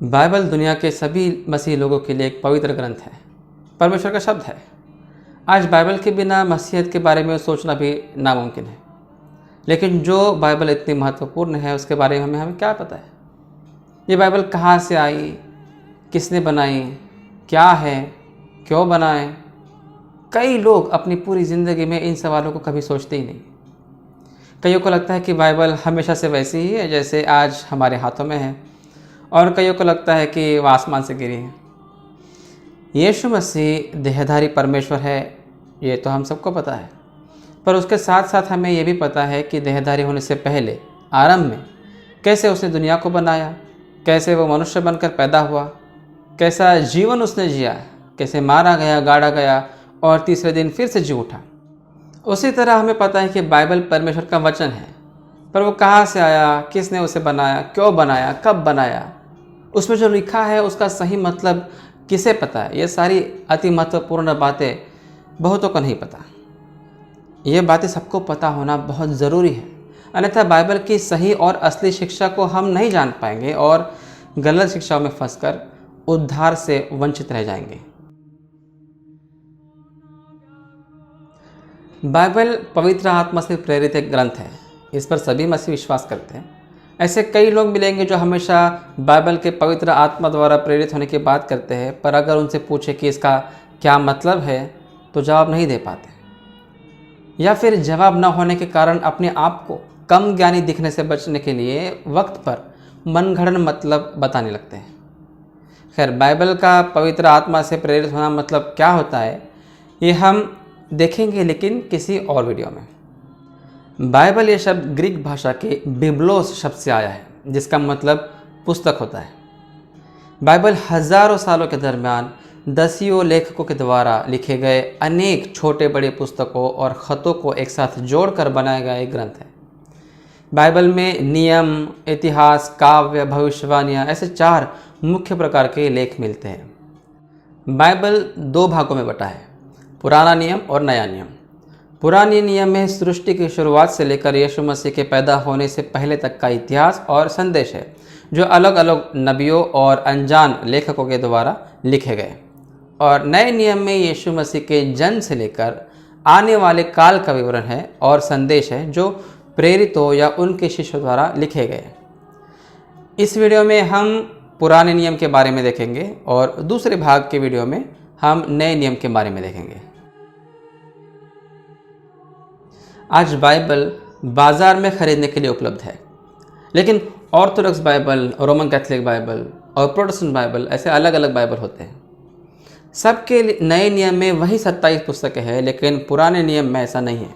Bible दुनिया के सभी मसीही लोगों के लिए एक पवित्र ग्रंथ है, परमेश्वर का शब्द है। आज बाइबल के बिना मसीहत के बारे में सोचना भी नामुमकिन है। लेकिन जो बाइबल इतनी महत्वपूर्ण है उसके बारे में हमें क्या पता है? ये बाइबल कहाँ से आई, किसने बनाई, क्या है, क्यों बनाए? कई लोग अपनी पूरी ज़िंदगी में इन सवालों को कभी सोचते ही नहीं। कईयों को लगता है कि बाइबल हमेशा से वैसी ही है जैसे आज हमारे हाथों में है, और कईयों को लगता है कि वह आसमान से गिरी है। यीशु मसीह देहधारी परमेश्वर है, ये तो हम सबको पता है, पर उसके साथ साथ हमें ये भी पता है कि देहधारी होने से पहले आरंभ में कैसे उसने दुनिया को बनाया, कैसे वो मनुष्य बनकर पैदा हुआ, कैसा जीवन उसने जिया, कैसे मारा गया, गाड़ा गया और तीसरे दिन फिर से जी उठा। उसी तरह हमें पता है कि बाइबल परमेश्वर का वचन है, पर वो कहाँ से आया, किसने उसे बनाया, क्यों बनाया, कब बनाया, उसमें जो लिखा है उसका सही मतलब किसे पता है? ये सारी अति महत्वपूर्ण बातें बहुतों को नहीं पता। ये बातें सबको पता होना बहुत ज़रूरी है, अन्यथा बाइबल की सही और असली शिक्षा को हम नहीं जान पाएंगे और गलत शिक्षाओं में फंसकर उद्धार से वंचित रह जाएंगे। बाइबल पवित्र आत्मा से प्रेरित एक ग्रंथ है, इस पर सभी मसीह विश्वास करते हैं। ऐसे कई लोग मिलेंगे जो हमेशा बाइबल के पवित्र आत्मा द्वारा प्रेरित होने की बात करते हैं, पर अगर उनसे पूछे कि इसका क्या मतलब है तो जवाब नहीं दे पाते, या फिर जवाब न होने के कारण अपने आप को कम ज्ञानी दिखने से बचने के लिए वक्त पर मनगढ़ंत मतलब बताने लगते हैं। खैर, बाइबल का पवित्र आत्मा से प्रेरित होना मतलब क्या होता है ये हम देखेंगे, लेकिन किसी और वीडियो में। बाइबल ये शब्द ग्रीक भाषा के बिब्लोस शब्द से आया है, जिसका मतलब पुस्तक होता है। बाइबल हजारों सालों के दरमियान दसियों लेखकों के द्वारा लिखे गए अनेक छोटे बड़े पुस्तकों और ख़तों को एक साथ जोड़कर बनाया गया एक ग्रंथ है। बाइबल में नियम, इतिहास, काव्य, भविष्यवाणियाँ ऐसे 4 मुख्य प्रकार के लेख मिलते हैं। बाइबल 2 भागों में बटा है, पुराना नियम और नया नियम। पुराने नियम में सृष्टि की शुरुआत से लेकर यीशु मसीह के पैदा होने से पहले तक का इतिहास और संदेश है, जो अलग अलग नबियों और अनजान लेखकों के द्वारा लिखे गए। और नए नियम में यीशु मसीह के जन्म से लेकर आने वाले काल का विवरण है और संदेश है, जो प्रेरितों या उनके शिष्यों द्वारा लिखे गए। इस वीडियो में हम पुराने नियम के बारे में देखेंगे और दूसरे भाग के वीडियो में हम नए नियम के बारे में देखेंगे। आज बाइबल बाज़ार में ख़रीदने के लिए उपलब्ध है, लेकिन Orthodox Bible, Roman Catholic Bible और प्रोटेस्टेंट बाइबल ऐसे अलग अलग बाइबल होते हैं। सबके नए नियम में वही 27 पुस्तकें हैं, लेकिन पुराने नियम में ऐसा नहीं है।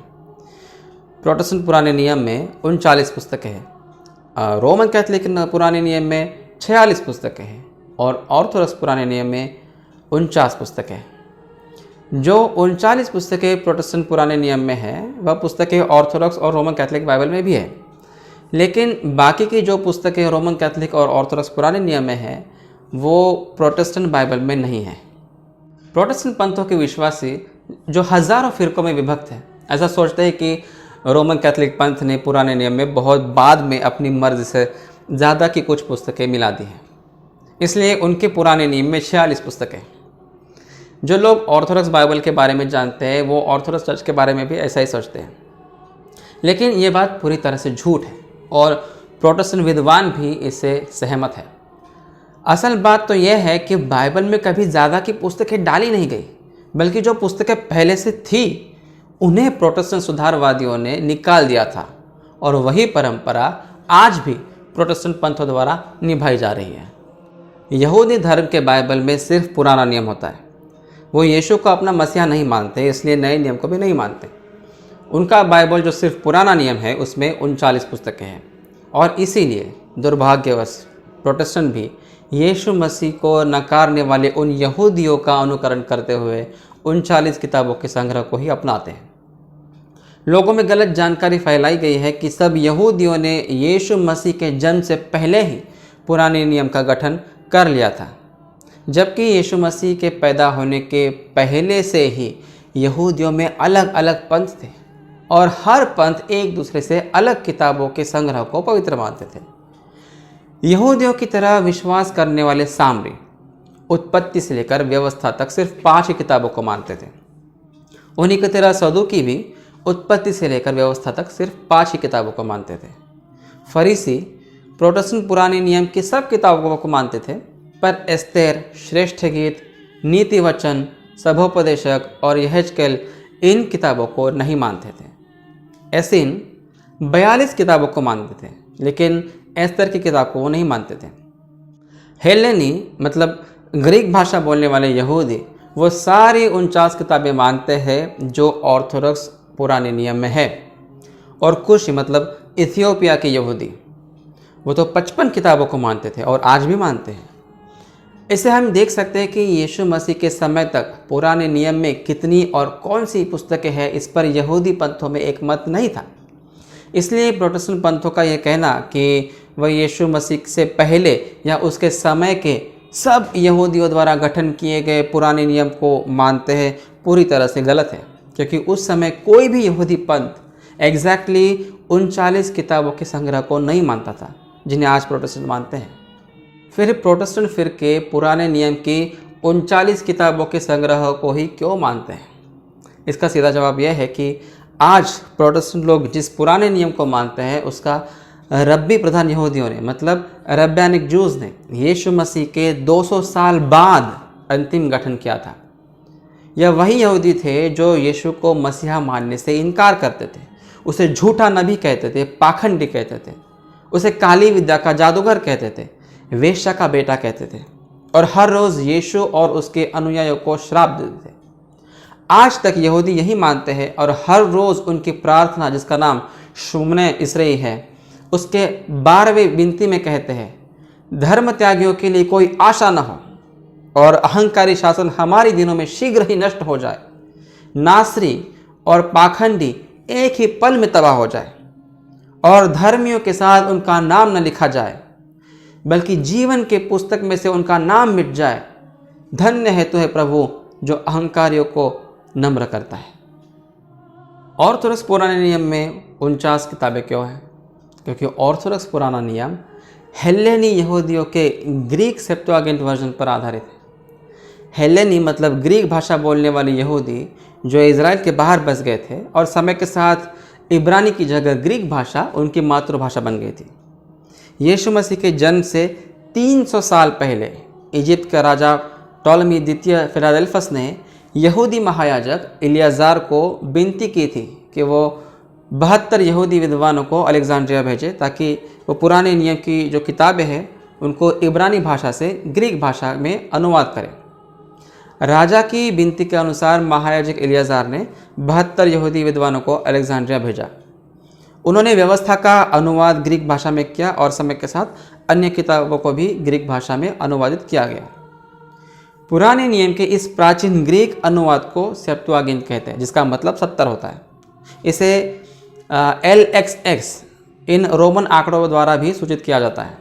प्रोटेस्टेंट पुराने नियम में 39 पुस्तकें हैं, रोमन कैथोलिक पुराने नियम में 46 पुस्तकें हैं और ऑर्थोडॉक्स पुराने नियम में 49 पुस्तकें हैं। जो 39 पुस्तकें प्रोटेस्टेंट पुराने नियम में हैं, वह पुस्तकें ऑर्थोडॉक्स और रोमन कैथोलिक बाइबल में भी है, लेकिन बाकी की जो पुस्तकें रोमन कैथोलिक और ऑर्थोडॉक्स पुराने नियम में हैं, वो प्रोटेस्टेंट बाइबल में नहीं है। प्रोटेस्टेंट पंथों के विश्वासी जो हज़ारों फ़िरकों में विभक्त हैं, ऐसा सोचते हैं कि रोमन कैथोलिक पंथ ने पुराने नियम में बहुत बाद में अपनी मर्ज़ी से ज़्यादा की कुछ पुस्तकें मिला दी हैं, इसलिए उनके पुराने नियम में 46 पुस्तकें। जो लोग ऑर्थोडॉक्स बाइबल के बारे में जानते हैं, वो ऑर्थोडॉक्स चर्च के बारे में भी ऐसा ही सोचते हैं, लेकिन ये बात पूरी तरह से झूठ है और प्रोटेस्टेंट विद्वान भी इससे सहमत है। असल बात तो यह है कि बाइबल में कभी ज़्यादा की पुस्तकें डाली नहीं गई, बल्कि जो पुस्तकें पहले से थी उन्हें प्रोटेस्टेंट सुधारवादियों ने निकाल दिया था, और वही परंपरा आज भी प्रोटेस्टेंट पंथों द्वारा निभाई जा रही है। यहूदी धर्म के बाइबल में सिर्फ पुराना नियम होता है। वो यीशु को अपना मसीहा नहीं मानते, इसलिए नए नियम को भी नहीं मानते। उनका बाइबल जो सिर्फ पुराना नियम है उसमें 39 पुस्तकें हैं, और इसीलिए दुर्भाग्यवश प्रोटेस्टेंट भी यीशु मसीह को नकारने वाले उन यहूदियों का अनुकरण करते हुए 39 किताबों के संग्रह को ही अपनाते हैं। लोगों में गलत जानकारी फैलाई गई है कि सब यहूदियों ने यीशु मसीह के जन्म से पहले ही पुराने नियम का गठन कर लिया था, जबकि यीशु मसीह के पैदा होने के पहले से ही यहूदियों में अलग अलग पंथ थे और हर पंथ एक दूसरे से अलग किताबों के संग्रह को पवित्र मानते थे। यहूदियों की तरह विश्वास करने वाले सामरी उत्पत्ति से लेकर व्यवस्था तक सिर्फ 5 ही किताबों को मानते थे। उन्हीं की तरह सदूकी भी उत्पत्ति से लेकर व्यवस्था तक सिर्फ 5 ही किताबों को मानते थे। फरीसी प्रोटेस्टेंट पुराने नियम की सब किताबों को मानते थे, पर एस्तेर, श्रेष्ठ गीत, नीति वचन, सभोपदेशक और यहेजकेल इन किताबों को नहीं मानते थे। एसीन 42 किताबों को मानते थे, लेकिन एस्तेर की किताब को वो नहीं मानते थे। हेलेनी मतलब ग्रीक भाषा बोलने वाले यहूदी वो सारी 49 किताबें मानते हैं जो ऑर्थोडॉक्स पुराने नियम में है। और कुशी मतलब इथियोपिया के यहूदी वो तो 55 किताबों को मानते थे और आज भी मानते हैं। इसे हम देख सकते हैं कि यीशु मसीह के समय तक पुराने नियम में कितनी और कौन सी पुस्तकें हैं, इस पर यहूदी पंथों में एक मत नहीं था। इसलिए प्रोटेस्टेंट पंथों का यह कहना कि वह यीशु मसीह से पहले या उसके समय के सब यहूदियों द्वारा गठन किए गए पुराने नियम को मानते हैं पूरी तरह से गलत है, क्योंकि उस समय कोई भी यहूदी पंथ एग्जैक्टली 39 किताबों के संग्रह को नहीं मानता था जिन्हें आज प्रोटेस्टेंट मानते हैं। फिर प्रोटेस्टेंट फिरके पुराने नियम की 39 किताबों के संग्रह को ही क्यों मानते हैं? इसका सीधा जवाब यह है कि आज प्रोटेस्टेंट लोग जिस पुराने नियम को मानते हैं उसका रब्बी प्रधान यहूदियों ने मतलब रब्बानिक जूस ने यीशु मसीह के 200 साल बाद अंतिम गठन किया था। यह वही यहूदी थे जो यीशु को मसीहा मानने से इनकार करते थे, उसे झूठा नबी कहते थे, पाखंडी कहते थे, उसे काली विद्या का जादूगर कहते थे, वेश्या का बेटा कहते थे और हर रोज़ यीशु और उसके अनुयायियों को श्राप देते थे। आज तक यहूदी यही मानते हैं और हर रोज़ उनकी प्रार्थना जिसका नाम शुमने इसराई है उसके 12वें विनती में कहते हैं, धर्म त्यागियों के लिए कोई आशा न हो और अहंकारी शासन हमारे दिनों में शीघ्र ही नष्ट हो जाए, नासरी और पाखंडी एक ही पल में तबाह हो जाए और धर्मियों के साथ उनका नाम न लिखा जाए बल्कि जीवन के पुस्तक में से उनका नाम मिट जाए। धन्य है तो है प्रभु जो अहंकारियों को नम्र करता है। ऑर्थोडॉक्स पुराने नियम में 49 किताबें क्यों हैं? क्योंकि ऑर्थोडॉक्स पुराना नियम हेलेनी यहूदियों के ग्रीक सेप्टुअगिंट वर्जन पर आधारित है। हेलेनी मतलब ग्रीक भाषा बोलने वाले यहूदी जो इज़राइल के बाहर बस गए थे और समय के साथ इब्रानी की जगह ग्रीक भाषा उनकी मातृभाषा बन गई थी। यीशु मसीह के जन्म से 300 साल पहले इजिप्ट का राजा टॉलमी द्वितीय फिलाडेल्फस ने यहूदी महायाजक इलियाजार को विनती की थी कि वो 72 यहूदी विद्वानों को अलेक्जेंड्रिया भेजे ताकि वो पुराने नियम की जो किताबें हैं उनको इब्रानी भाषा से ग्रीक भाषा में अनुवाद करें। राजा की विनती के अनुसार महायाजक इलियाजार ने 72 यहूदी विद्वानों को अलेक्जेंड्रिया भेजा। उन्होंने व्यवस्था का अनुवाद ग्रीक भाषा में किया और समय के साथ अन्य किताबों को भी ग्रीक भाषा में अनुवादित किया गया। पुराने नियम के इस प्राचीन ग्रीक अनुवाद को सेप्टुअगिंट कहते हैं, जिसका मतलब 70 होता है। इसे LXX इन रोमन आंकड़ों द्वारा भी सूचित किया जाता है।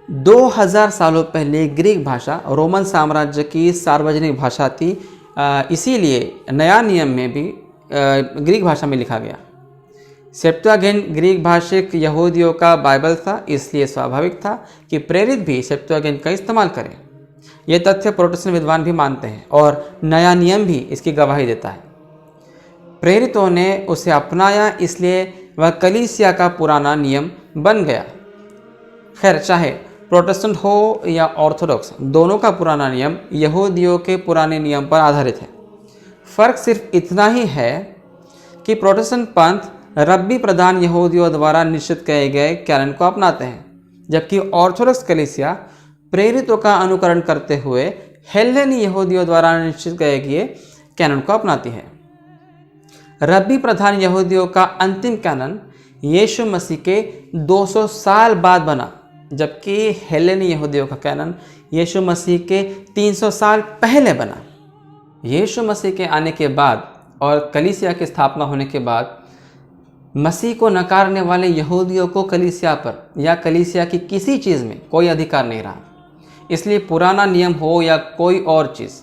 2000 सालों पहले ग्रीक भाषा रोमन साम्राज्य की सार्वजनिक भाषा थी, इसीलिए नया नियम में भी ग्रीक भाषा में लिखा गया। सेप्टुअगिंट ग्रीक भाषिक यहूदियों का बाइबल था, इसलिए स्वाभाविक था कि प्रेरित भी सेप्टुअगिंट का इस्तेमाल करें। यह तथ्य प्रोटेस्टेंट विद्वान भी मानते हैं और नया नियम भी इसकी गवाही देता है। प्रेरितों ने उसे अपनाया, इसलिए वह कलीसिया का पुराना नियम बन गया। खैर, चाहे प्रोटेस्टेंट हो या ऑर्थोडॉक्स, दोनों का पुराना नियम यहूदियों के पुराने नियम पर आधारित है। फ़र्क सिर्फ इतना ही है कि प्रोटेस्टेंट पंथ रब्बी प्रधान यहूदियों द्वारा निश्चित किए गए कैनन को अपनाते हैं, जबकि ऑर्थोडॉक्स कलीसिया प्रेरितों का अनुकरण करते हुए हेलेनी यहूदियों द्वारा निश्चित किए कैनन को अपनाती है। रब्बी प्रधान यहूदियों का अंतिम कैनन यीशु मसीह के 200 साल बाद बना, जबकि हेलेनी यहूदियों का कैनन यीशु मसीह के 300 साल पहले बना। यीशु मसीह के आने के बाद और कलीसिया की स्थापना होने के बाद मसीह को नकारने वाले यहूदियों को कलीसिया पर या कलीसिया की किसी चीज़ में कोई अधिकार नहीं रहा। इसलिए पुराना नियम हो या कोई और चीज़,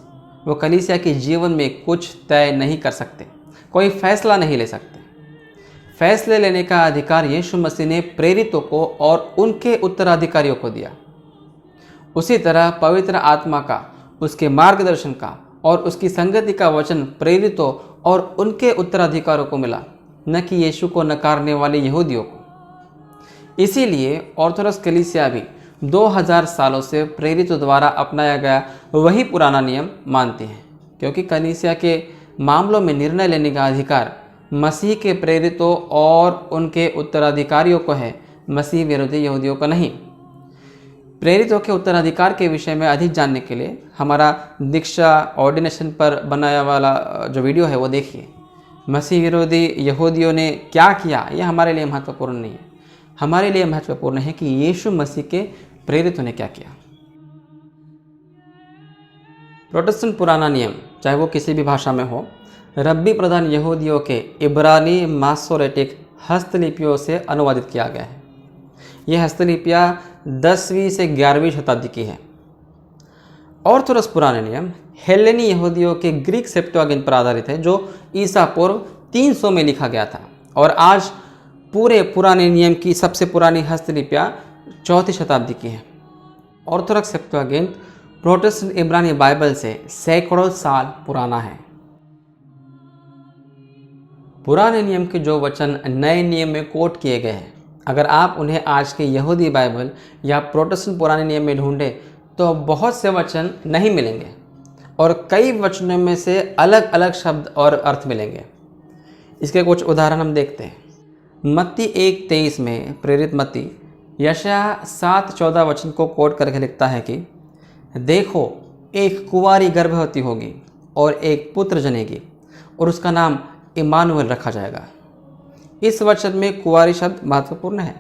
वो कलीसिया के जीवन में कुछ तय नहीं कर सकते, कोई फैसला नहीं ले सकते। फैसले लेने का अधिकार यीशु मसीह ने प्रेरितों को और उनके उत्तराधिकारियों को दिया। उसी तरह पवित्र आत्मा का, उसके मार्गदर्शन का और उसकी संगति का वचन प्रेरितों और उनके उत्तराधिकारियों को मिला, न कि यीशु को नकारने वाले यहूदियों को। इसीलिए ऑर्थोडॉक्स कलीसिया भी 2000 सालों से प्रेरितों द्वारा अपनाया गया वही पुराना नियम मानती है, क्योंकि कलीसिया के मामलों में निर्णय लेने का अधिकार मसीह के प्रेरितों और उनके उत्तराधिकारियों को है, मसीह विरोधी यहूदियों को नहीं। प्रेरितों के उत्तराधिकार के विषय में अधिक जानने के लिए हमारा दीक्षा ऑर्डिनेशन पर बनाया वाला जो वीडियो है वो देखिए। मसीह विरोधी यहूदियों ने क्या किया यह हमारे लिए महत्वपूर्ण नहीं है। हमारे लिए महत्वपूर्ण है कि यीशु मसीह के प्रेरितों ने क्या किया। प्रोटेस्टेंट पुराना नियम, चाहे वो किसी भी भाषा में हो, रब्बी प्रधान यहूदियों के इब्रानी मासोरेटिक हस्तलिपियों से अनुवादित किया गया है। यह हस्तलिपियाँ 10वीं से 11वीं शताब्दी की है। ऑर्थोडॉक्स पुराने नियम हेलेनी यहूदियों के ग्रीक सेप्टुअगिंट पर आधारित है, जो ईसा पूर्व 300 में लिखा गया था, और आज पूरे पुराने नियम की सबसे पुरानी हस्तलिपियाँ 4वीं शताब्दी की है। ऑर्थोडॉक्स सेप्टुअगिंट प्रोटेस्टेंट इब्रानी बाइबल से सैकड़ों साल पुराना है। पुराने नियम के जो वचन नए नियम में कोट किए गए हैं, अगर आप उन्हें आज के यहूदी बाइबल या प्रोटेस्टेंट पुराने नियम में ढूंढें तो बहुत से वचन नहीं मिलेंगे और कई वचनों में से अलग अलग शब्द और अर्थ मिलेंगे। इसके कुछ उदाहरण हम देखते हैं। मत्ती 1:23 में प्रेरित मत्ती यशायाह 7:14 वचन को कोट करके लिखता है कि देखो, एक कुंवारी गर्भवती होगी और एक पुत्र जनेगी और उसका नाम इमानुएल रखा जाएगा। इस वचन में कुंवारी शब्द महत्वपूर्ण है।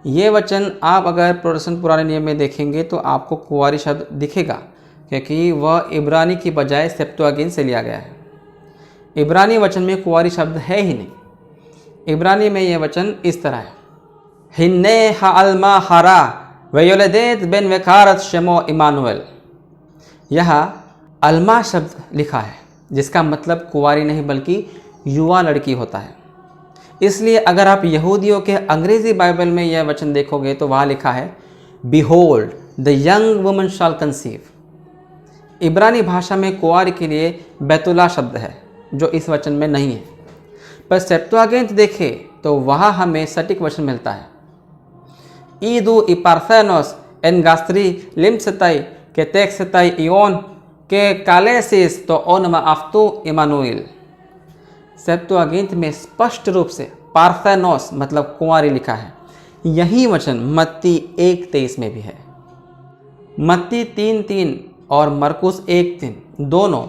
ये वचन आप अगर प्रोटेस्टेंट पुराने नियम में देखेंगे तो आपको कुंवारी शब्द दिखेगा, क्योंकि वह इब्रानी की बजाय सेप्तुअगिंट से लिया गया है। इब्रानी वचन में कुंवारी शब्द है ही नहीं। इब्रानी में यह वचन इस तरह है, हिन्ने हाल्मा हारा वयोलेदेत बेन वेकारत शमो इमानुएल। यहाँ अल्मा शब्द लिखा है, जिसका मतलब कुंवारी नहीं बल्कि युवा लड़की होता है। इसलिए अगर आप यहूदियों के अंग्रेजी बाइबल में यह वचन देखोगे तो वहाँ लिखा है, behold the young woman shall conceive. इब्रानी भाषा में कुंवारी के लिए बैतुला शब्द है, जो इस वचन में नहीं है। पर सेप्तुअगिंट देखें तो वहाँ हमें सटीक वचन मिलता है, ईदू इपार्थेनोस एन गास्त्री लिम्सताई के तेक्सताई इयोन के कालेसिस तो ओनमा आफ्तु इमानुएल। सेप्तुअगिंट में स्पष्ट रूप से पार्थेनोस मतलब कुंवारी लिखा है। यही वचन मत्ती 1:23 में भी है। मत्ती 3:3 और मरकुस 1:3 दोनों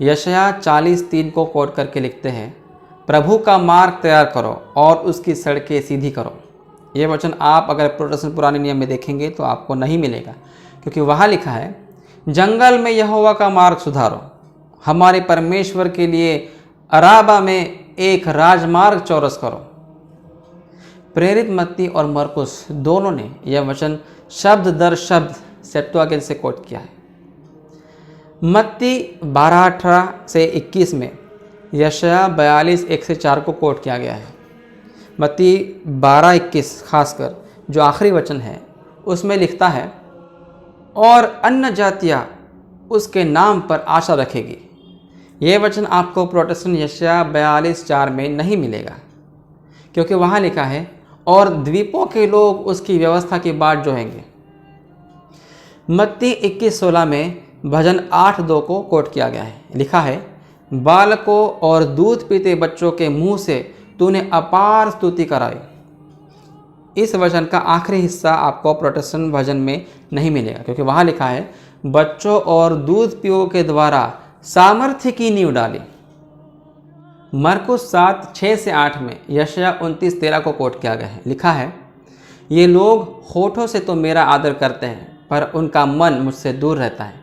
यशायाह 40:3 को कोट करके लिखते हैं, प्रभु का मार्ग तैयार करो और उसकी सड़कें सीधी करो। यह वचन आप अगर प्रोटेस्टेंट पुराने नियम में देखेंगे तो आपको नहीं मिलेगा, क्योंकि वहाँ लिखा है, जंगल में यहोवा का मार्ग सुधारो, हमारे परमेश्वर के लिए अराबा में एक राजमार्ग चौरस करो। प्रेरित मत्ती और मरकुस दोनों ने यह वचन शब्द दर शब्द सेप्तुअगिंट से कोट किया है। मत्ती 12:18 से 21 में यशायाह 42:1-4 को कोट किया गया है। मत्ती 12:21 खासकर जो आखिरी वचन है उसमें लिखता है, और अन्य जातियाँ उसके नाम पर आशा रखेगी। यह वचन आपको प्रोटेस्टेंट यशायाह 42:4 में नहीं मिलेगा, क्योंकि वहाँ लिखा है, और द्वीपों के लोग उसकी व्यवस्था की बाट जोहेंगे। मत्ती 21:16 में भजन 8:2 को कोट किया गया है। लिखा है, बालकों और दूध पीते बच्चों के मुंह से तूने अपार स्तुति कराई। इस वचन का आखिरी हिस्सा आपको प्रोटेस्टेंट भजन में नहीं मिलेगा, क्योंकि वहाँ लिखा है, बच्चों और दूध पियो के द्वारा सामर्थ्य की नींव डाली। मरकुस 7:6-8 में यशायाह 29:13 को कोट किया गया है। लिखा है, ये लोग होठों से तो मेरा आदर करते हैं, पर उनका मन मुझसे दूर रहता है।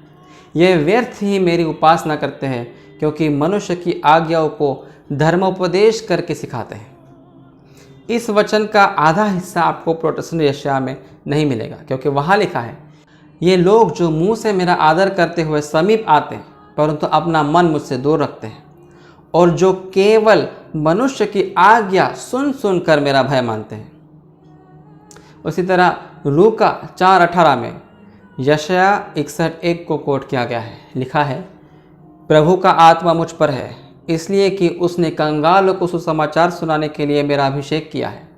ये व्यर्थ ही मेरी उपासना करते हैं, क्योंकि मनुष्य की आज्ञाओं को धर्मोपदेश करके सिखाते हैं। इस वचन का आधा हिस्सा आपको प्रोटेस्टेंट यशायाह में नहीं मिलेगा, क्योंकि वहाँ लिखा है, ये लोग जो मुंह से मेरा आदर करते हुए समीप आते हैं, परंतु अपना मन मुझसे दूर रखते हैं, और जो केवल मनुष्य की आज्ञा सुन सुनकर मेरा भय मानते हैं। उसी तरह लूका 4:18 में यशाया 61:1 को कोट किया गया है। लिखा है, प्रभु का आत्मा मुझ पर है, इसलिए कि उसने कंगालों को सुसमाचार सुनाने के लिए मेरा अभिषेक किया है,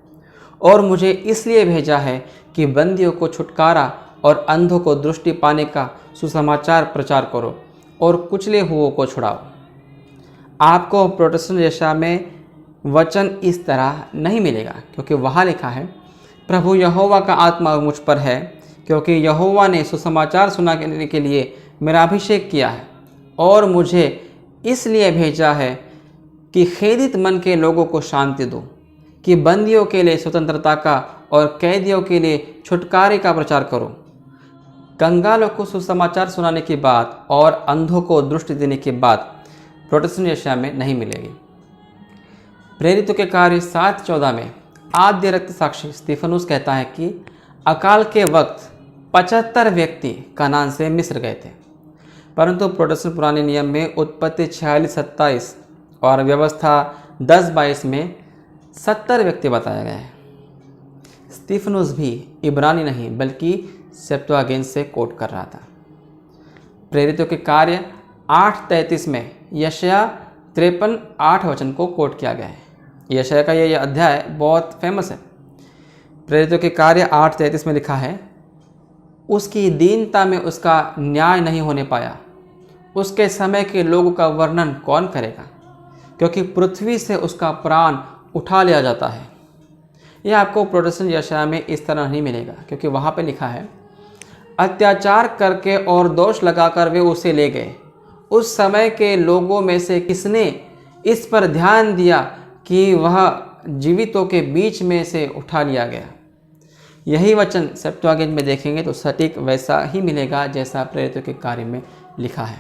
और मुझे इसलिए भेजा है कि बंदियों को छुटकारा और अंधों को दृष्टि पाने का सुसमाचार प्रचार करो और कुचले हुओं को छुड़ाओ। आपको प्रोटेस्टेंट यशाया में वचन इस तरह नहीं मिलेगा, क्योंकि वहाँ लिखा है, प्रभु यहोवा का आत्मा मुझ पर है, क्योंकि यहोवा ने सुसमाचार सुनाने के लिए मेरा अभिषेक किया है, और मुझे इसलिए भेजा है कि खेदित मन के लोगों को शांति दो, कि बंदियों के लिए स्वतंत्रता का और कैदियों के लिए छुटकारे का प्रचार करो। कंगालों को सुसमाचार सुनाने की बात और अंधों को दृष्टि देने की बात प्रोटेस्टेंट यशाया में नहीं मिलेगी। प्रेरितों के कार्य 7:14 में आद्य रक्त साक्षी स्तिफनुस कहता है कि अकाल के वक्त 75 व्यक्ति कनान से मिस्र गए थे, परंतु प्रोटेस्टेंट पुराने नियम में उत्पत्ति 46:27 और व्यवस्था 10:22 में 70 व्यक्ति बताया गया है। स्तिफनुस भी इब्रानी नहीं बल्कि सेप्तुअगिंत से कोट कर रहा था। प्रेरितों के कार्य 8:33 में यशाया 53:8 वचन को कोट किया गया है। यशाया का यह अध्याय बहुत फेमस है। प्रेरितों के कार्य 8:33 में लिखा है, उसकी दीनता में उसका न्याय नहीं होने पाया, उसके समय के लोगों का वर्णन कौन करेगा, क्योंकि पृथ्वी से उसका प्राण उठा लिया जाता है। यह आपको प्रोटेस्टेंट यशाया में इस तरह नहीं मिलेगा, क्योंकि वहाँ पे लिखा है, अत्याचार करके और दोष लगाकर वे उसे ले गए। उस समय के लोगों में से किसने इस पर ध्यान दिया कि वह जीवितों के बीच में से उठा लिया गया। यही वचन सेप्तुअगिंत में देखेंगे तो सटीक वैसा ही मिलेगा जैसा प्रेरितों के कार्य में लिखा है।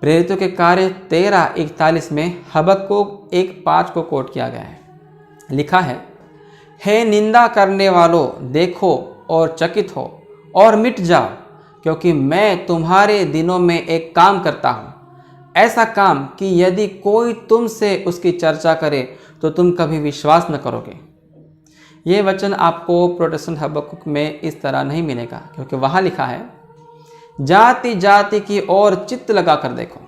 प्रेरितों के कार्य 13:41 में हबक्कुक 1:5 को कोट किया गया है। लिखा है, हे निंदा करने वालों, देखो और चकित हो और मिट जाओ, क्योंकि मैं तुम्हारे दिनों में एक काम करता हूँ, ऐसा काम कि यदि कोई तुमसे उसकी चर्चा करे तो तुम कभी विश्वास न करोगे। ये वचन आपको प्रोटेस्टेंट हबक्कुक में इस तरह नहीं मिलेगा, क्योंकि वहाँ लिखा है, जाति जाति की ओर चित्त लगा कर देखो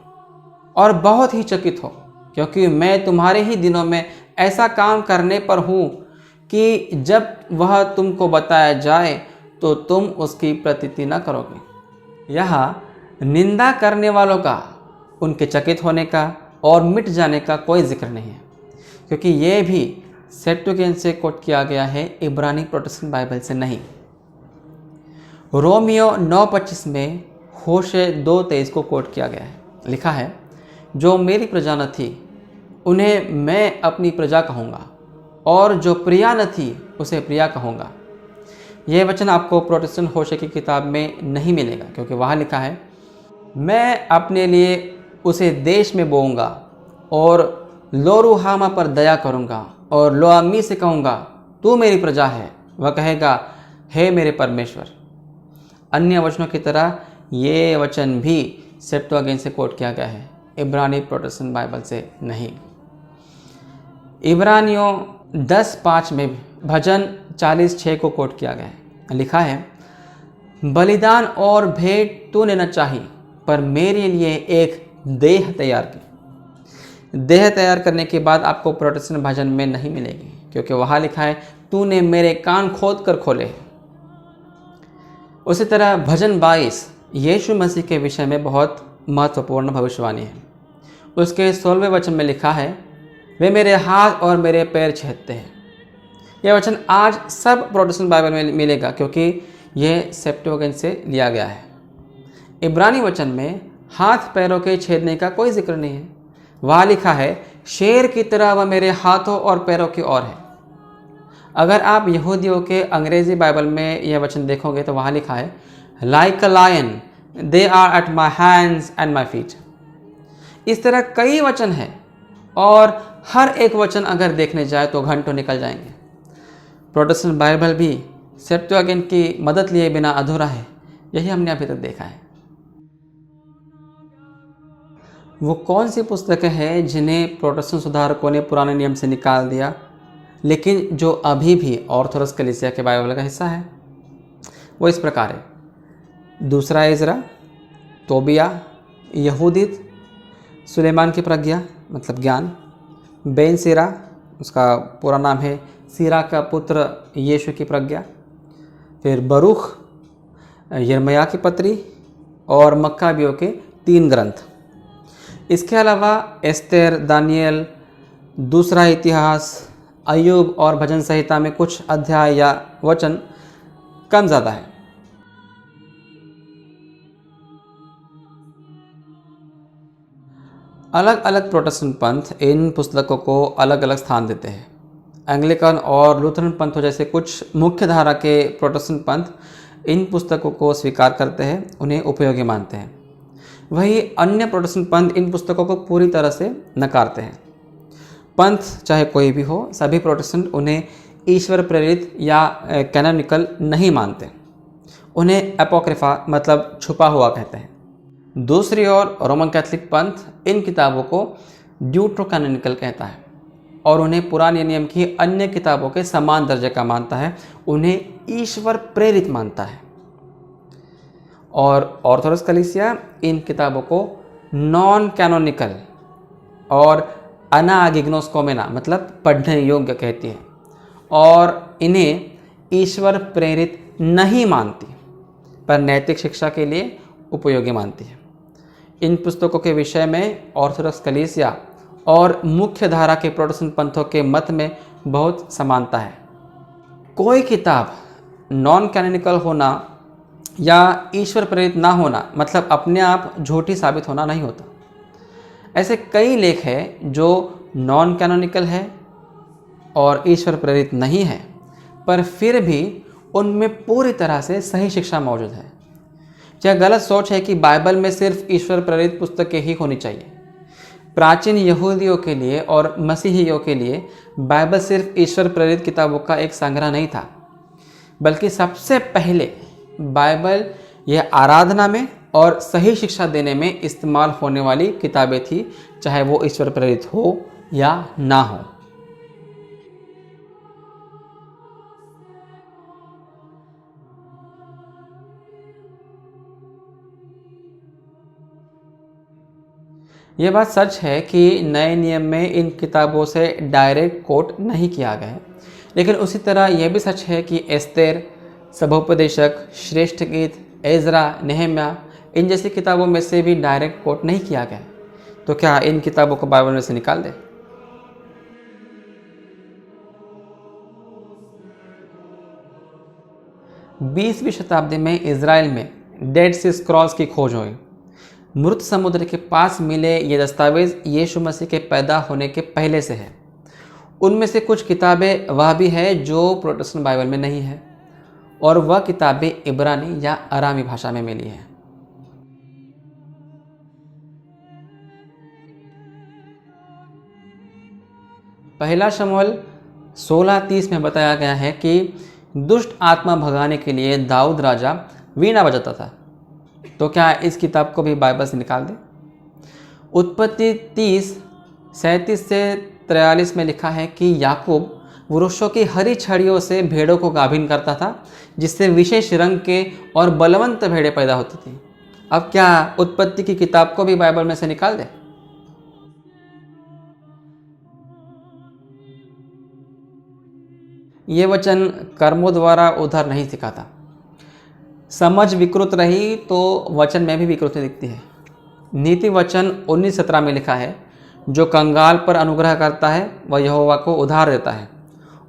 और बहुत ही चकित हो, क्योंकि मैं तुम्हारे ही दिनों में ऐसा काम करने पर हूँ कि जब वह तुमको बताया जाए तो तुम उसकी प्रतीति न करोगे। यहाँ निंदा करने वालों का, उनके चकित होने का और मिट जाने का कोई जिक्र नहीं है, क्योंकि ये भी सेप्तुअगिंत से कोट किया गया है, इब्रानी प्रोटेस्टेंट बाइबल से नहीं। रोमियो 9:25 में होशे 2:23 को कोट किया गया है। लिखा है, जो मेरी प्रजा न थी उन्हें मैं अपनी प्रजा कहूँगा, और जो प्रिया न थी उसे प्रिया कहूँगा। यह वचन आपको प्रोटेस्टेंट होशे की किताब में नहीं मिलेगा, क्योंकि वहाँ लिखा है, मैं अपने लिए उसे देश में बोऊंगा और लोरुहामा पर दया करूँगा, और लोआमी से कहूँगा, तू मेरी प्रजा है। वह कहेगा, हे मेरे परमेश्वर। अन्य वचनों की तरह ये वचन भी सेप्तुअगिंत से कोट किया गया है, इब्रानी प्रोटेस्टेंट बाइबल से नहीं। इब्रानियों 10:5 में भजन 40:6 को कोट किया गया है। लिखा है, बलिदान और भेंट तूने न चाही, पर मेरे लिए एक देह तैयार की। देह तैयार करने के बाद आपको प्रोटेस्टेंट भजन में नहीं मिलेगी, क्योंकि वहाँ लिखा है, तूने मेरे कान खोद कर खोले। उसी तरह भजन 22 यीशु मसीह के विषय में बहुत महत्वपूर्ण भविष्यवाणी है। उसके 16वें वचन में लिखा है, वे मेरे हाथ और मेरे पैर छेदते हैं। यह वचन आज सब प्रोटेस्टेंट बाइबल में मिलेगा, क्योंकि यह सेप्तुअगिंत से लिया गया है। इब्रानी वचन में हाथ पैरों के छेदने का कोई जिक्र नहीं है। वहाँ लिखा है, शेर की तरह वह मेरे हाथों और पैरों की ओर है। अगर आप यहूदियों के अंग्रेजी बाइबल में यह वचन देखोगे तो वहाँ लिखा है, like a lion they are at my hands and my feet. इस तरह कई वचन हैं, और हर एक वचन अगर देखने जाए तो घंटों निकल जाएंगे। प्रोटेस्टेंट बाइबल भी सेप्तुअगिंत की मदद लिए बिना अधूरा है, यही हमने अभी तक देखा है। वो कौन सी पुस्तकें हैं जिन्हें प्रोटेस्टेंट सुधारकों ने पुराने नियम से निकाल दिया, लेकिन जो अभी भी ऑर्थोडॉक्स कलीसिया के बाइबल का हिस्सा है? वो इस प्रकार है: दूसरा इज़रा, तोबिया, यहूदित, सुलेमान की प्रज्ञा मतलब ज्ञान, बेन सीरा, उसका पूरा नाम है सीरा का पुत्र यीशु की प्रज्ञा, फिर बरूख, यिर्मयाह की पत्री और मक्काबियों के 3 ग्रंथ। इसके अलावा एस्तेर, दानियल, दूसरा इतिहास, अय्यूब और भजन संहिता में कुछ अध्याय या वचन कम ज़्यादा है। अलग अलग प्रोटेस्टेंट पंथ इन पुस्तकों को अलग अलग स्थान देते हैं। एंग्लिकन और लूथरन पंथों जैसे कुछ मुख्य धारा के प्रोटेस्टेंट पंथ इन पुस्तकों को स्वीकार करते हैं, उन्हें उपयोगी मानते हैं। वहीं अन्य प्रोटेस्टेंट पंथ इन पुस्तकों को पूरी तरह से नकारते हैं। पंथ चाहे कोई भी हो, सभी प्रोटेस्टेंट उन्हें ईश्वर प्रेरित या कैनोनिकल नहीं मानते। उन्हें एपोक्रिफा मतलब छुपा हुआ कहते हैं। दूसरी ओर रोमन कैथोलिक पंथ इन किताबों को ड्यूट्रोकैनोनिकल कहता है और उन्हें पुराने नियम की अन्य किताबों के समान दर्जे का मानता है, उन्हें ईश्वर प्रेरित मानता है। और ऑर्थोडॉक्स कलीसिया इन किताबों को नॉन कैनोनिकल और अनागिग्नोस्कोमेना मतलब पढ़ने योग्य कहती है और इन्हें ईश्वर प्रेरित नहीं मानती, पर नैतिक शिक्षा के लिए उपयोगी मानती है। इन पुस्तकों के विषय में ऑर्थोडॉक्स कलीसिया और मुख्य धारा के प्रोटेस्टेंट पंथों के मत में बहुत समानता है। कोई किताब नॉन कैनोनिकल होना या ईश्वर प्रेरित ना होना मतलब अपने आप झूठी साबित होना नहीं होता। ऐसे कई लेख हैं जो नॉन कैनोनिकल है और ईश्वर प्रेरित नहीं है, पर फिर भी उनमें पूरी तरह से सही शिक्षा मौजूद है। यह गलत सोच है कि बाइबल में सिर्फ ईश्वर प्रेरित पुस्तकें ही होनी चाहिए। प्राचीन यहूदियों के लिए और मसीहियों के लिए बाइबल सिर्फ ईश्वर प्रेरित किताबों का एक संग्रह नहीं था, बल्कि सबसे पहले बाइबल यह आराधना में और सही शिक्षा देने में इस्तेमाल होने वाली किताबें थी, चाहे वो ईश्वर प्रेरित हो या ना हो। यह बात सच है कि नए नियम में इन किताबों से डायरेक्ट कोट नहीं किया गया है, लेकिन उसी तरह यह भी सच है कि एस्तेर, सभोपदेशक, श्रेष्ठ गीत, एजरा, नेहम्या इन जैसी किताबों में से भी डायरेक्ट कोट नहीं किया गया। तो क्या इन किताबों को बाइबल में से निकाल दें? बीसवीं शताब्दी में इज़राइल में डेड सी स्क्रॉल्स की खोज हुई। मृत समुद्र के पास मिले ये दस्तावेज यीशु मसीह के पैदा होने के पहले से है। उनमें से कुछ किताबें वह भी है जो प्रोटेस्टेंट बाइबल में नहीं है, और वह किताबें इब्रानी या अरामी भाषा में मिली हैं। पहला शमूएल 16:30 में बताया गया है कि दुष्ट आत्मा भगाने के लिए दाऊद राजा वीणा बजाता था। तो क्या इस किताब को भी बाइबल से निकाल दें? उत्पत्ति 30:37 से 43 में लिखा है कि याकूब वृक्षों की हरी छड़ियों से भेड़ों को गाभिन करता था, जिससे विशेष रंग के और बलवंत भेड़ें पैदा होती थी। अब क्या उत्पत्ति की किताब को भी बाइबल में से निकाल दें? ये वचन कर्मों द्वारा उद्धार नहीं सिखाता। समझ विकृत रही तो वचन में भी विकृति दिखती है। नीति वचन 19:17 में लिखा है, जो कंगाल पर अनुग्रह करता है वह यहोवा को उधार देता है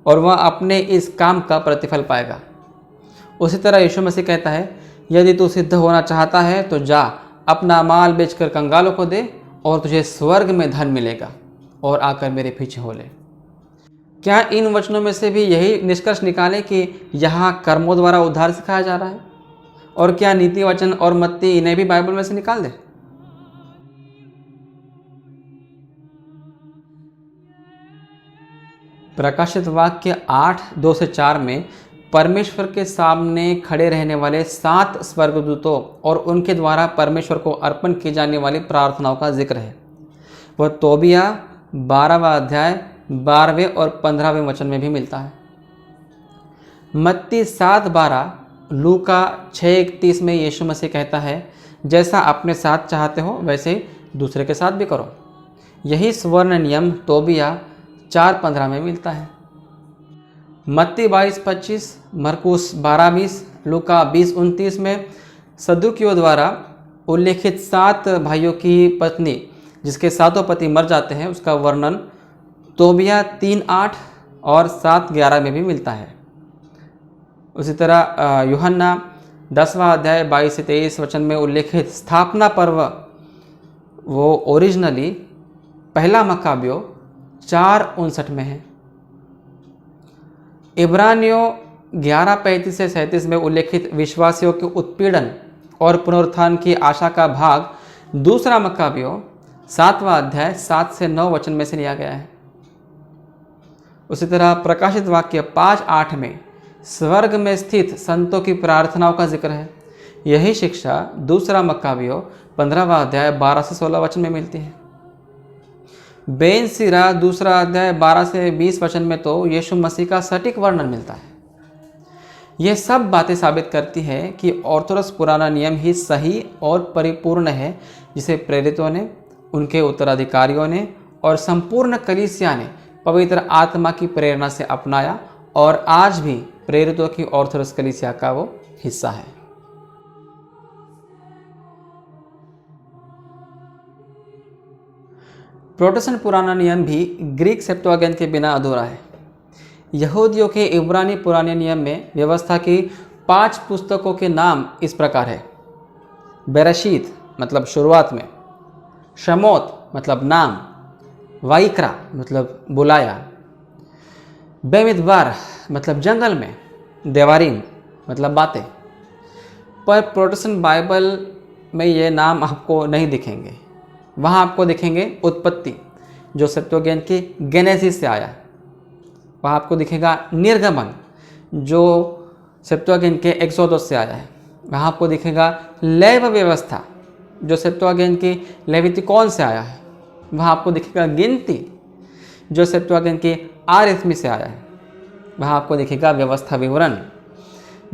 और वह अपने इस काम का प्रतिफल पाएगा। उसी तरह यीशु मसीह कहता है, यदि तू सिद्ध होना चाहता है तो जा, अपना माल बेचकर कंगालों को दे और तुझे स्वर्ग में धन मिलेगा, और आकर मेरे पीछे हो ले। क्या इन वचनों में से भी यही निष्कर्ष निकालें कि यहाँ कर्मों द्वारा उद्धार सिखाया जा रहा है? और क्या नीति वचन और मत्ती इन्हें भी बाइबल में से निकाल दें? प्रकाशित वाक्य 8:2 से 4 में परमेश्वर के सामने खड़े रहने वाले 7 स्वर्गदूतों और उनके द्वारा परमेश्वर को अर्पण की जाने वाली प्रार्थनाओं का जिक्र है। वह तोबिया 12वां अध्याय 12वें और 15वें वचन में भी मिलता है। मत्ती 7:12, लूका 6:31 में यीशु मसीह कहता है, जैसा अपने साथ चाहते हो वैसे दूसरे के साथ भी करो। यही स्वर्ण नियम तोबिया 4:15 में मिलता है। मत्ती 22:25, मरकुस 12:20, लूका 20:29 में सदूकियों द्वारा उल्लेखित 7 भाइयों की पत्नी जिसके 7 पति मर जाते हैं उसका वर्णन तोबिया 3:8 और 7:11 में भी मिलता है। उसी तरह यूहन्ना 10वां अध्याय 22 से 23 वचन में उल्लेखित स्थापना पर्व वो ओरिजिनली पहला मकाबियों 4:59 में है। इब्रानियों 11:35 से 37 में उल्लेखित विश्वासियों के उत्पीड़न और पुनरुत्थान की आशा का भाग दूसरा मकाबियों 7वां अध्याय 7 से 9 वचन में से लिया गया है। उसी तरह प्रकाशित वाक्य 5:8 में स्वर्ग में स्थित संतों की प्रार्थनाओं का जिक्र है। यही शिक्षा दूसरा मकाबियों 15वां अध्याय 12 से 16 वचन में मिलती है। बेन सीरा दूसरा अध्याय 12 से 20 वचन में तो यीशु मसीह का सटीक वर्णन मिलता है। यह सब बातें साबित करती है कि ऑर्थोडॉक्स पुराना नियम ही सही और परिपूर्ण है, जिसे प्रेरितों ने, उनके उत्तराधिकारियों ने और संपूर्ण कलीसिया ने पवित्र आत्मा की प्रेरणा से अपनाया और आज भी प्रेरितों की ऑर्थोडॉक्स कलीसिया का वो हिस्सा है। प्रोटेस्टेंट पुराना नियम भी ग्रीक सेप्टुअगिंट के बिना अधूरा है। यहूदियों के इब्रानी पुराने नियम में व्यवस्था की 5 पुस्तकों के नाम इस प्रकार है। बेराशीत मतलब शुरुआत में, शमोत मतलब नाम, वाइक्रा मतलब बुलाया, बेमिदबार मतलब जंगल में, देवारीम मतलब बातें। पर प्रोटेस्टेंट बाइबल में ये नाम आपको नहीं दिखेंगे। वहाँ आपको दिखेंगे उत्पत्ति जो सेप्टुअगिंट की गेनेसिस से आया। वहाँ आपको दिखेगा निर्गमन जो सेप्टुअगिंट के एक्सोदस से आया है। वहाँ आपको दिखेगा लेव व्यवस्था जो सेप्टुअगिंट की लेवितिकोन से आया है। वहाँ आपको दिखेगा गिनती जो सेप्टुअगिंट की आरिथमी से आया है। वहाँ आपको दिखेगा व्यवस्था विवरण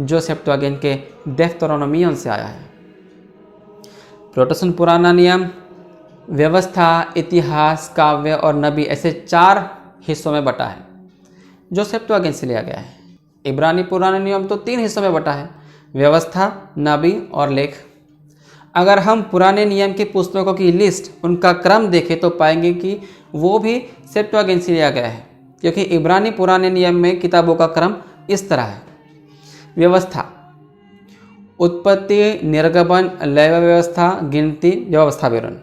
जो सेप्टुअगिंट के देफ्तरोनोमियन से आया है। प्रोटेस्टेंट पुराना नियम व्यवस्था, इतिहास, काव्य और नबी ऐसे 4 हिस्सों में बटा है जो सेप्टुअगिंट से लिया गया है। इब्रानी पुराना नियम तो 3 हिस्सों में बटा है, व्यवस्था, नबी और लेख। अगर हम पुराने नियम की पुस्तकों की लिस्ट, उनका क्रम देखें तो पाएंगे कि वो भी सेप्टुअगिंट से लिया गया है, क्योंकि इब्रानी पुराने नियम में किताबों का क्रम इस तरह है। व्यवस्था, उत्पत्ति, निर्गमन, लेव व्यवस्था, गिनती, व्यवस्था विवरण।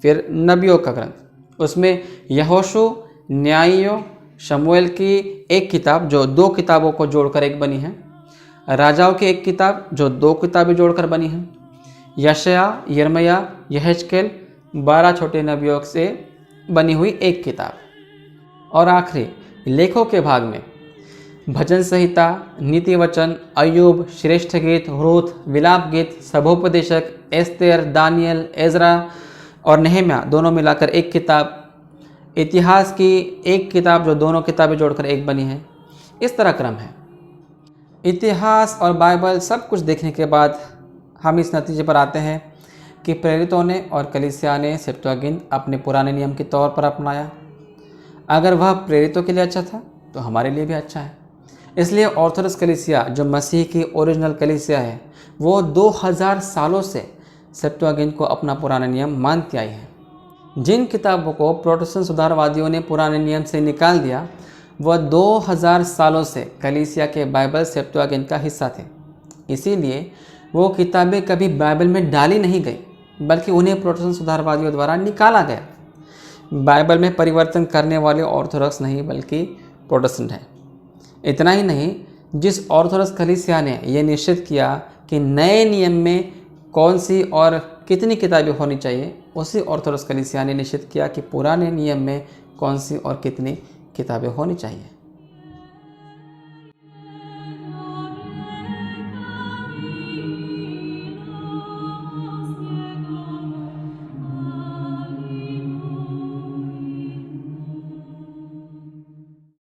फिर नबियों का ग्रंथ, उसमें यहोशू, न्यायियों, शमूएल की एक किताब जो 2 किताबों को जोड़कर एक बनी है, राजाओं की एक किताब जो 2 किताबें जोड़कर बनी है, यशायाह, यिर्मयाह, यहेजकेल 12 छोटे नबियों से बनी हुई एक किताब। और आखिरी लेखों के भाग में भजन संहिता, नीति वचन, अय्यूब, श्रेष्ठ गीत, रूथ, विलाप गीत, सभोपदेशक, एस्तेर, दानियल, एजरा और नेहम्याह दोनों मिलाकर एक किताब, इतिहास की एक किताब जो दोनों किताबें जोड़कर एक बनी है। इस तरह क्रम है। इतिहास और बाइबल सब कुछ देखने के बाद हम इस नतीजे पर आते हैं कि प्रेरितों ने और कलीसिया ने सेप्टुअगिंट अपने पुराने नियम के तौर पर अपनाया। अगर वह प्रेरितों के लिए अच्छा था तो हमारे लिए भी अच्छा है। इसलिए ऑर्थोडॉक्स कलीसिया जो मसीह की ओरिजिनल कलीसिया है वो 2000 सालों से सेप्टुअगिंट को अपना पुराना नियम मानती आई है। जिन किताबों को प्रोटेस्टेंट सुधारवादियों ने पुराने नियम से निकाल दिया वह 2000 सालों से कलीसिया के बाइबल सेप्टुअगिंट का हिस्सा थे। इसीलिए वो किताबें कभी बाइबल में डाली नहीं गई, बल्कि उन्हें प्रोटेस्टेंट सुधारवादियों द्वारा निकाला गया। बाइबल में परिवर्तन करने वाले ऑर्थोडॉक्स नहीं बल्कि प्रोटेस्टेंट हैं। इतना ही नहीं, जिस ऑर्थोडॉक्स कलीसिया ने यह निश्चित किया कि नए नियम में कौन सी और कितनी किताबें होनी चाहिए, उसी ऑर्थोडॉक्स कलीसिया ने निश्चित किया कि पुराने नियम में कौन सी और कितनी किताबें होनी चाहिए।